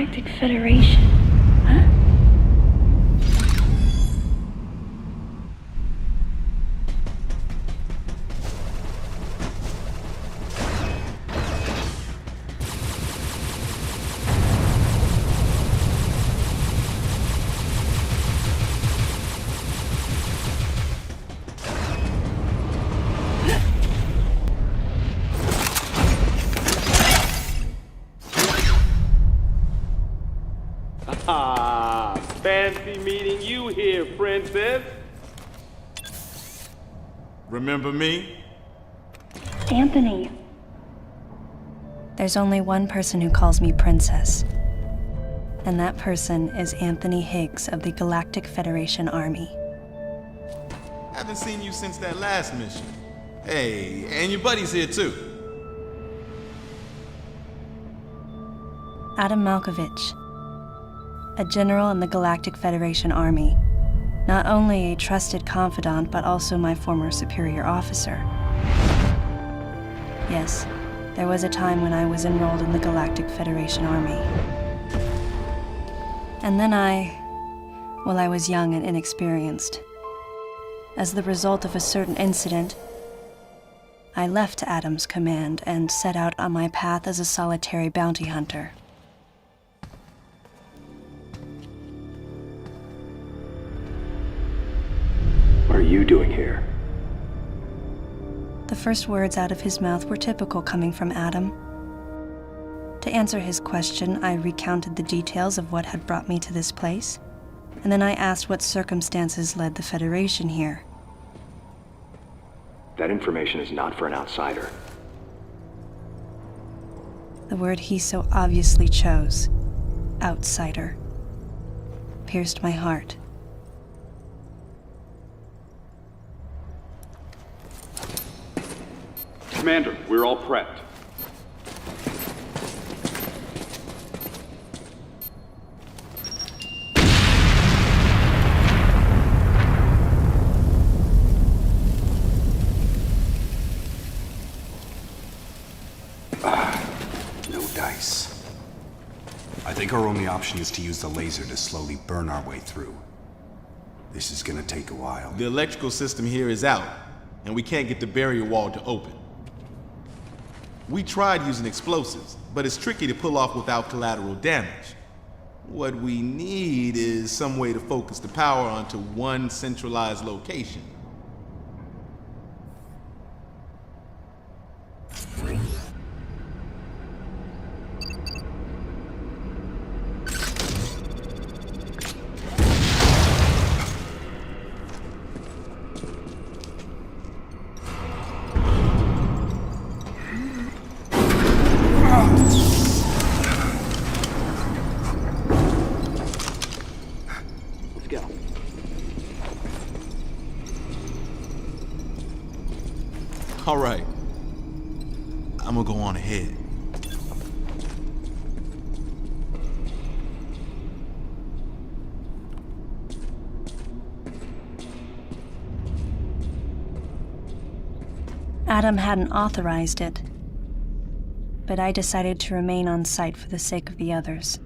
Galactic Federation, huh? Ah, fancy meeting you here, princess. Remember me? Anthony. There's only one person who calls me princess. And that person is Anthony Higgs of the Galactic Federation Army. Haven't seen you since that last mission. Hey, and your buddy's here too. Adam Malkovich, a general in the Galactic Federation Army. Not only a trusted confidant, but also my former superior officer. Yes, there was a time when I was enrolled in the Galactic Federation Army. And then I was young and inexperienced. As the result of a certain incident, I left Adam's command and set out on my path as a solitary bounty hunter. What are you doing here? The first words out of his mouth were typical coming from Adam. To answer his question, I recounted the details of what had brought me to this place, and then I asked what circumstances led the Federation here. That information is not for an outsider. The word he so obviously chose, outsider, pierced my heart. Commander, we're all prepped. No dice. I think our only option is to use the laser to slowly burn our way through. This is gonna take a while. The electrical system here is out, and we can't get the barrier wall to open. We tried using explosives, but it's tricky to pull off without collateral damage. What we need is some way to focus the power onto one centralized location. Let's go. All right. I'm gonna go on ahead. Adam hadn't authorized it, but I decided to remain on site for the sake of the others.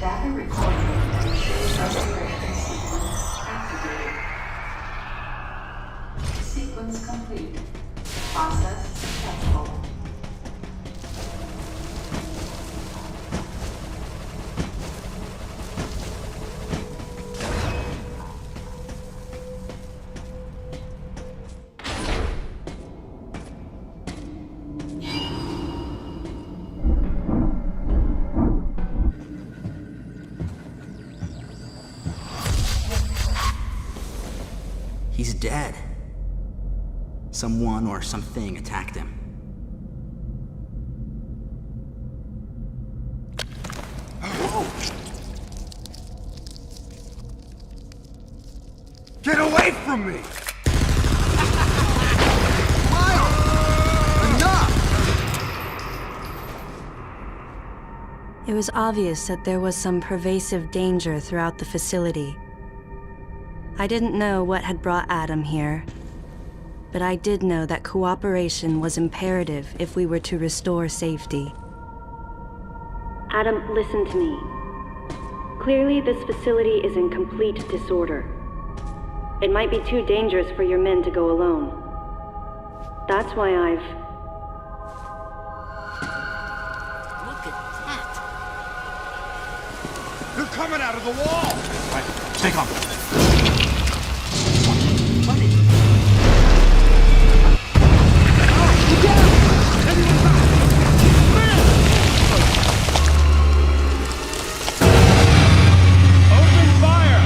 Data recording integration sequence activated. Sequence complete. Process successful. He's dead. Someone or something attacked him. Whoa! Get away from me! Miles! Enough! It was obvious that there was some pervasive danger throughout the facility. I didn't know what had brought Adam here, but I did know that cooperation was imperative if we were to restore safety. Adam, listen to me. Clearly, this facility is in complete disorder. It might be too dangerous for your men to go alone. That's why I've... Look at that! They're coming out of the wall! Right, stay calm. What is... Open fire!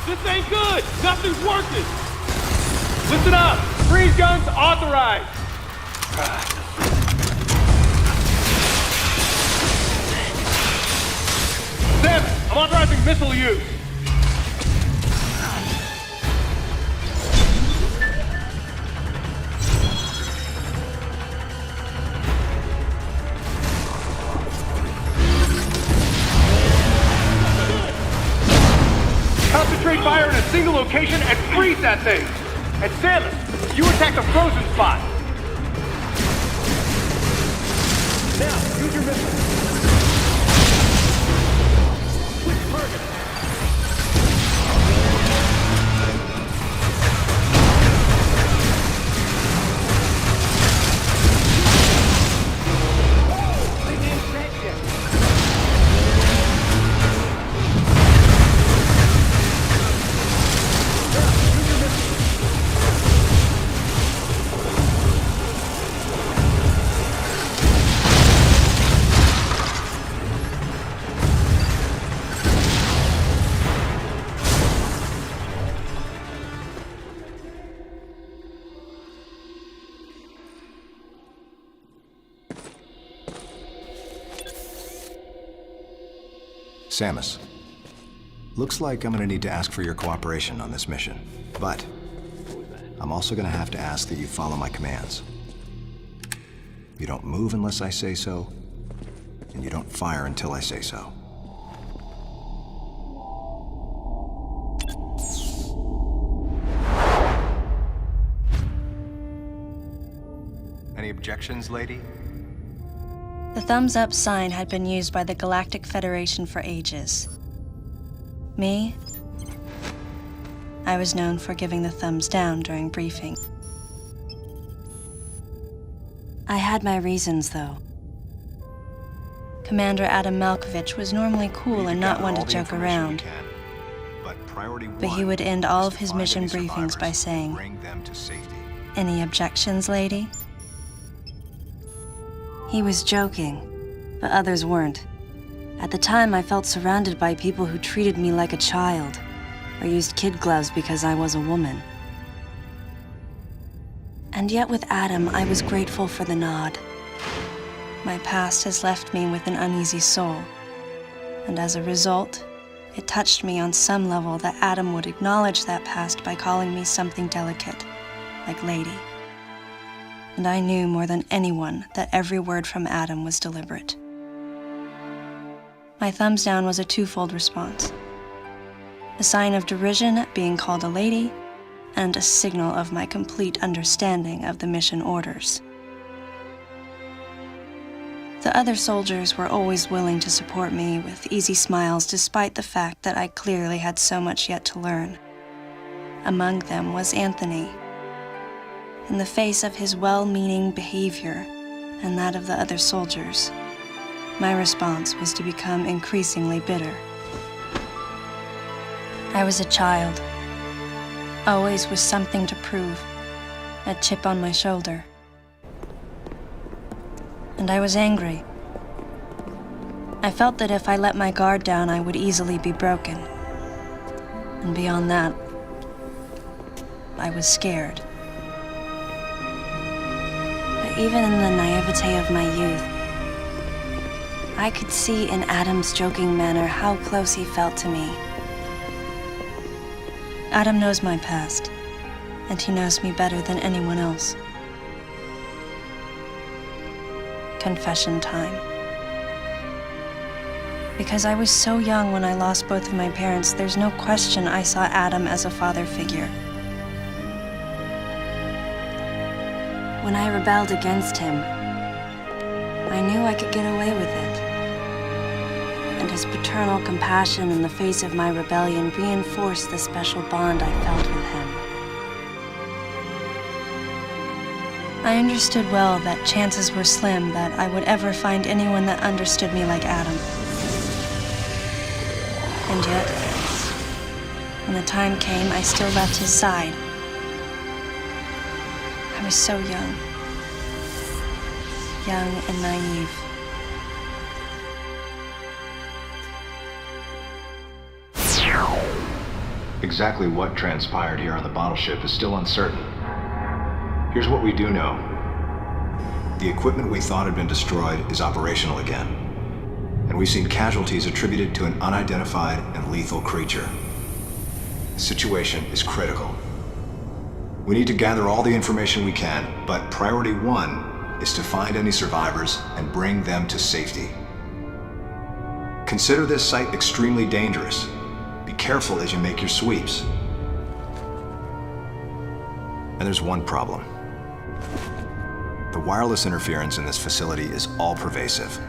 This ain't good! Nothing's working! Listen up! Freeze guns authorized! Sam, I'm authorizing missile use! Concentrate fire in a single location and freeze that thing! And Samus, you attack the frozen spot! Now, use your missile! Quick target! They didn't set yet! Samus, looks like I'm gonna need to ask for your cooperation on this mission. But I'm also gonna have to ask that you follow my commands. You don't move unless I say so, and you don't fire until I say so. Any objections, lady? The thumbs up sign had been used by the Galactic Federation for ages. Me? I was known for giving the thumbs down during briefing. I had my reasons, though. Commander Adam Malkovich was normally cool and not one to joke around, but he would end all of his mission briefings by saying, "Any objections, lady?" He was joking, but others weren't. At the time, I felt surrounded by people who treated me like a child, or used kid gloves because I was a woman. And yet with Adam, I was grateful for the nod. My past has left me with an uneasy soul, and as a result, it touched me on some level that Adam would acknowledge that past by calling me something delicate, like lady. and I knew more than anyone that every word from Adam was deliberate. My thumbs down was a twofold response: a sign of derision at being called a lady, and a signal of my complete understanding of the mission orders. The other soldiers were always willing to support me with easy smiles despite the fact that I clearly had so much yet to learn. Among them was Anthony. In the face of his well-meaning behavior and that of the other soldiers, my response was to become increasingly bitter. I was a child, always with something to prove, a chip on my shoulder. And I was angry. I felt that if I let my guard down, I would easily be broken. And beyond that, I was scared. But even in the naivete of my youth, I could see in Adam's joking manner how close he felt to me. Adam knows my past, and he knows me better than anyone else. Confession time. Because I was so young when I lost both of my parents, there's no question I saw Adam as a father figure. When I rebelled against him, I knew I could get away with it. And his paternal compassion in the face of my rebellion reinforced the special bond I felt with him. I understood well that chances were slim that I would ever find anyone that understood me like Adam. And yet, when the time came, I still left his side. I was so young and naive. Exactly what transpired here on the bottle ship is still uncertain. Here's what we do know. The equipment we thought had been destroyed is operational again, and we've seen casualties attributed to an unidentified and lethal creature. The situation is critical. We need to gather all the information we can, but priority one is to find any survivors and bring them to safety. Consider this site extremely dangerous. Be careful as you make your sweeps. And there's one problem. The wireless interference in this facility is all-pervasive.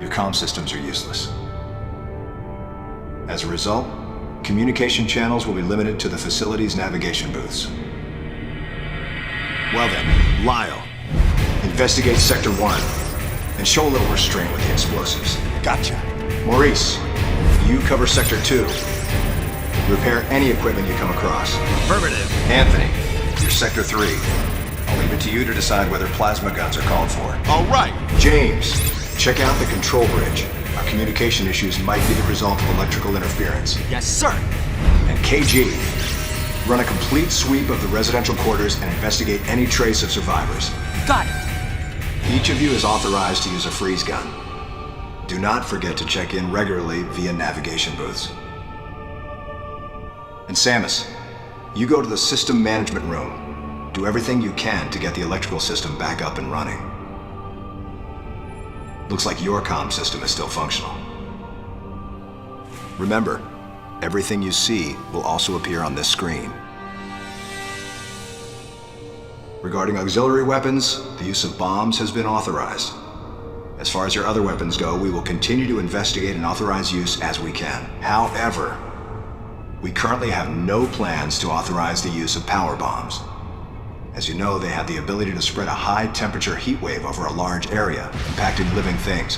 Your comm systems are useless. As a result, communication channels will be limited to the facility's navigation booths. Well then, Lyle, investigate Sector 1 and show a little restraint with the explosives. Gotcha. Maurice, you cover Sector 2. Repair any equipment you come across. Affirmative. Anthony, you're Sector 3. I'll leave it to you to decide whether plasma guns are called for. All right. James, check out the control bridge. Our communication issues might be the result of electrical interference. Yes, sir. And KG, run a complete sweep of the residential quarters and investigate any trace of survivors. Got it. Each of you is authorized to use a freeze gun. Do not forget to check in regularly via navigation booths. And Samus, you go to the system management room. Do everything you can to get the electrical system back up and running. Looks like your comm system is still functional. Remember, everything you see will also appear on this screen. Regarding auxiliary weapons, the use of bombs has been authorized. As far as your other weapons go, we will continue to investigate and authorize use as we can. However, we currently have no plans to authorize the use of power bombs. As you know, they have the ability to spread a high-temperature heat wave over a large area, impacting living things,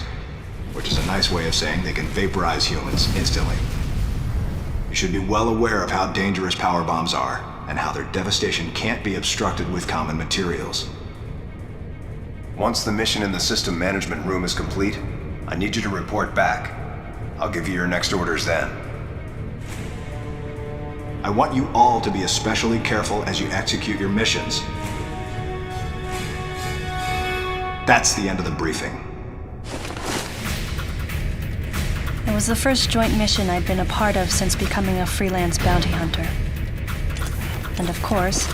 which is a nice way of saying they can vaporize humans instantly. You should be well aware of how dangerous power bombs are, and how their devastation can't be obstructed with common materials. Once the mission in the system management room is complete, I need you to report back. I'll give you your next orders then. I want you all to be especially careful as you execute your missions. That's the end of the briefing. It was the first joint mission I'd been a part of since becoming a freelance bounty hunter. And of course,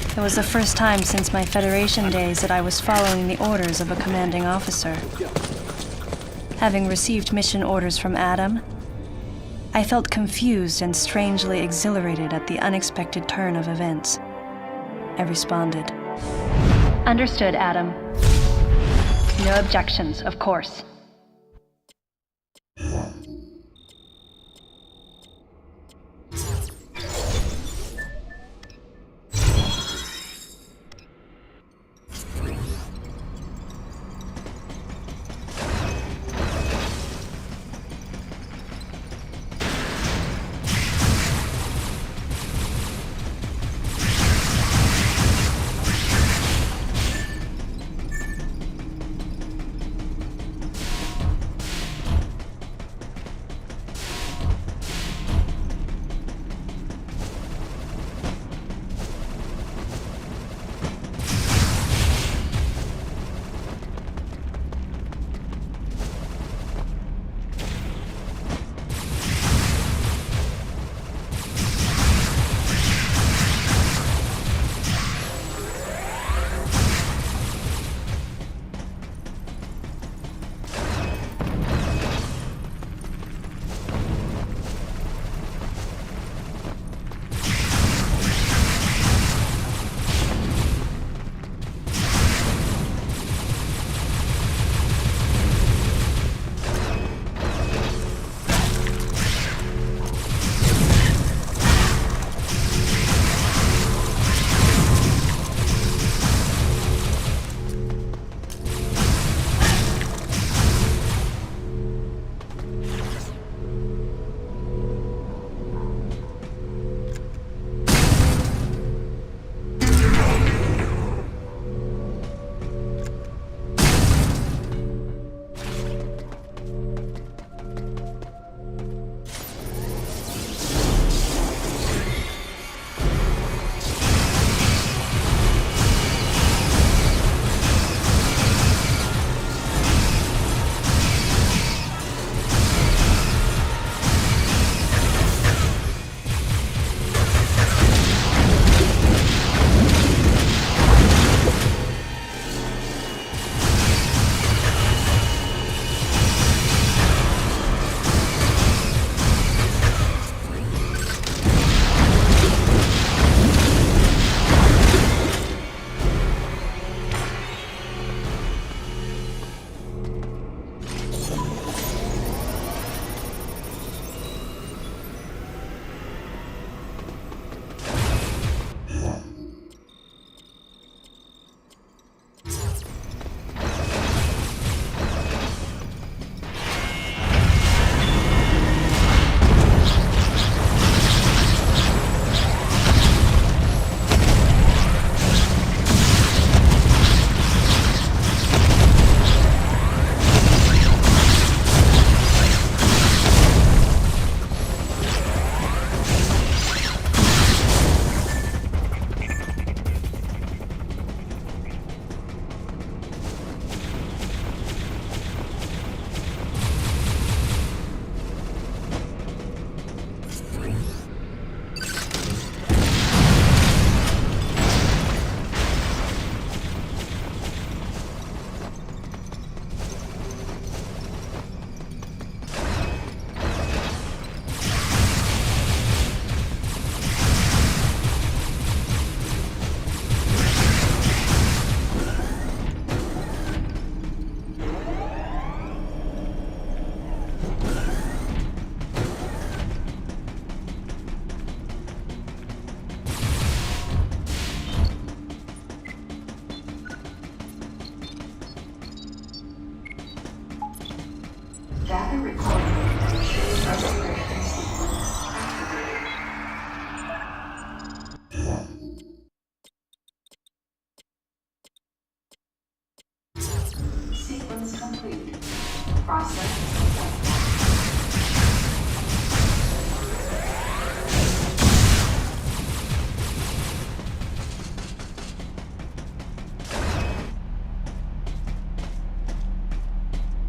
It was the first time since my Federation days that I was following the orders of a commanding officer. Having received mission orders from Adam, I felt confused and strangely exhilarated at the unexpected turn of events. I responded. Understood, Adam. No objections, of course. Data recording. Restoration sequence activated. Sequence complete. Process successful.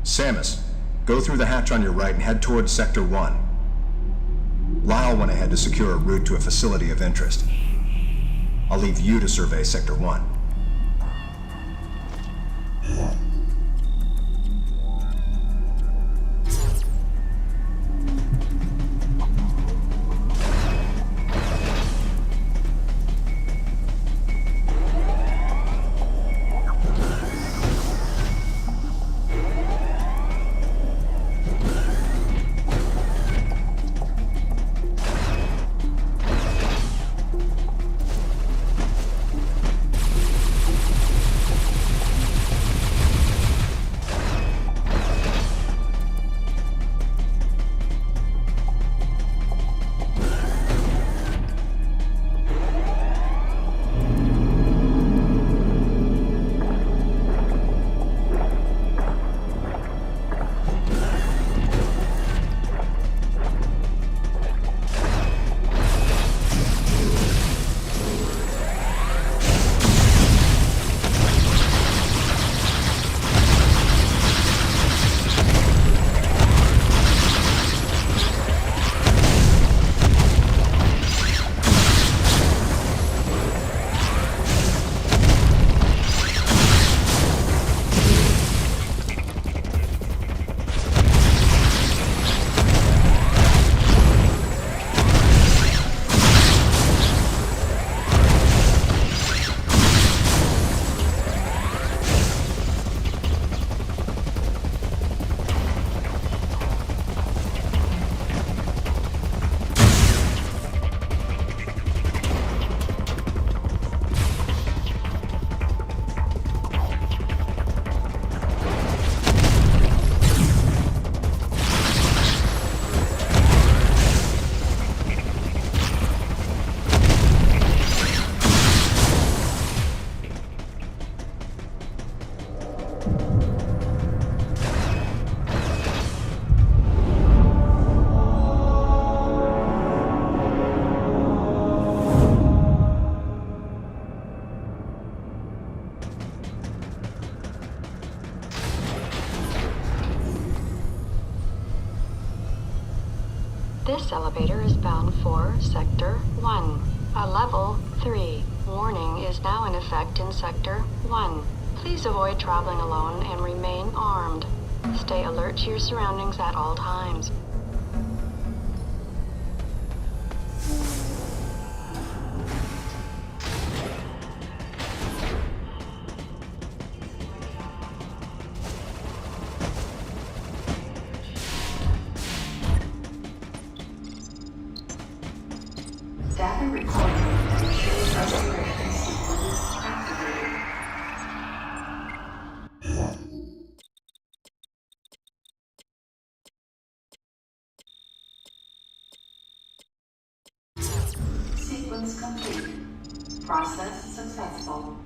Samus, go through the hatch on your right and head towards Sector 1. Lyle went ahead to secure a route to a facility of interest. I'll leave you to survey Sector 1. This elevator is bound for Sector 1, a level 3. Warning is now in effect in Sector 1. Please avoid traveling alone and remain armed. Stay alert to your surroundings at all times. Data recording and machine restoration sequence activated. Sequence complete. Process successful.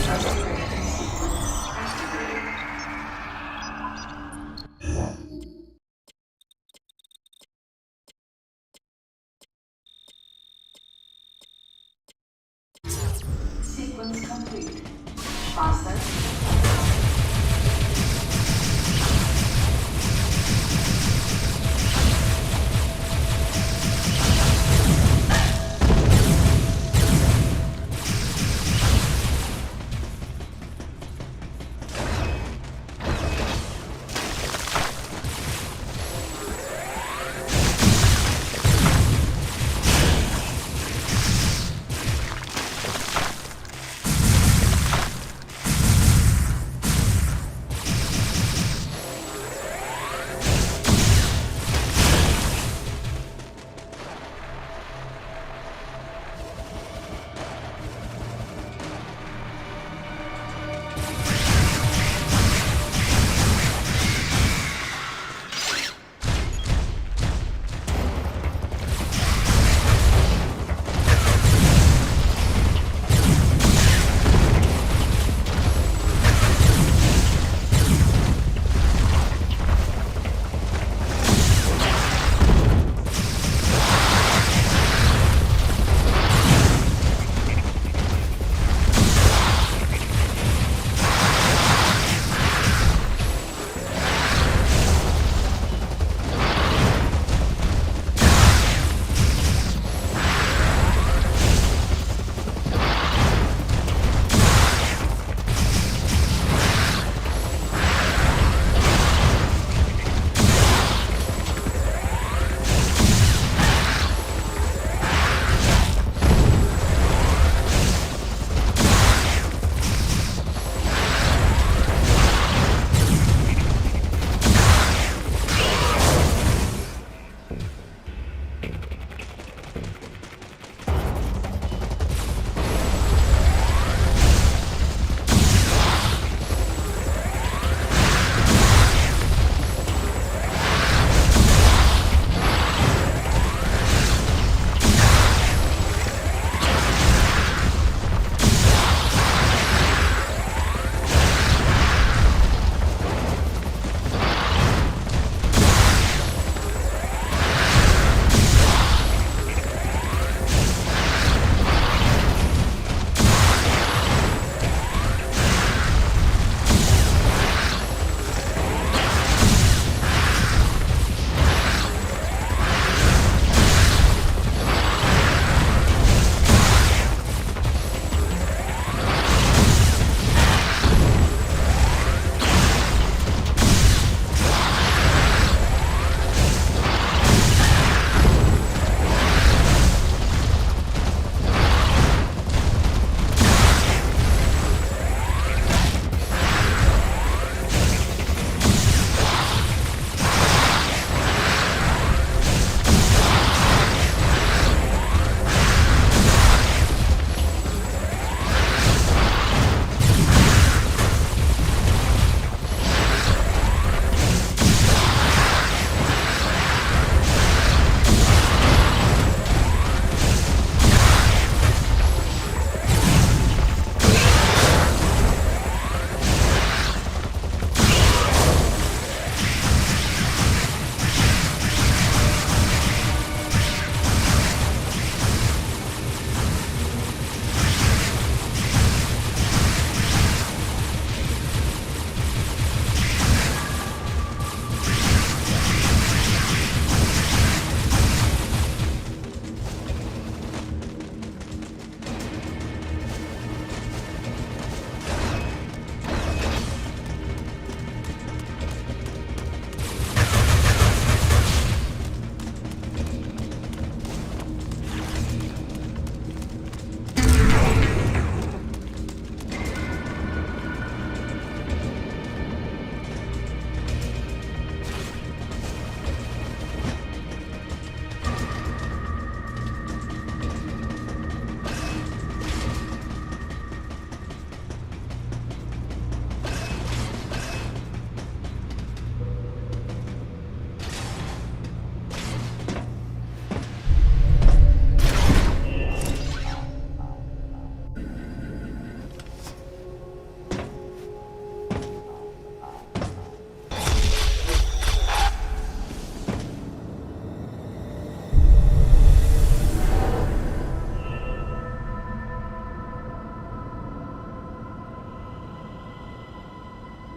Restoration sequence activated. Sequence complete. Process.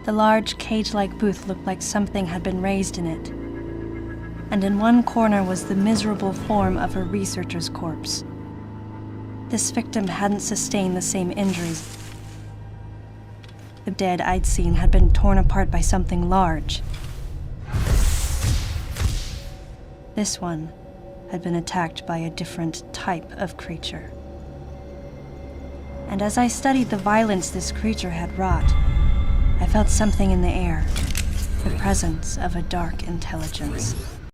The large cage-like booth looked like something had been raised in it. And in one corner was the miserable form of a researcher's corpse. This victim hadn't sustained the same injuries. The dead I'd seen had been torn apart by something large. This one had been attacked by a different type of creature. And as I studied the violence this creature had wrought, I felt something in the air, the presence of a dark intelligence.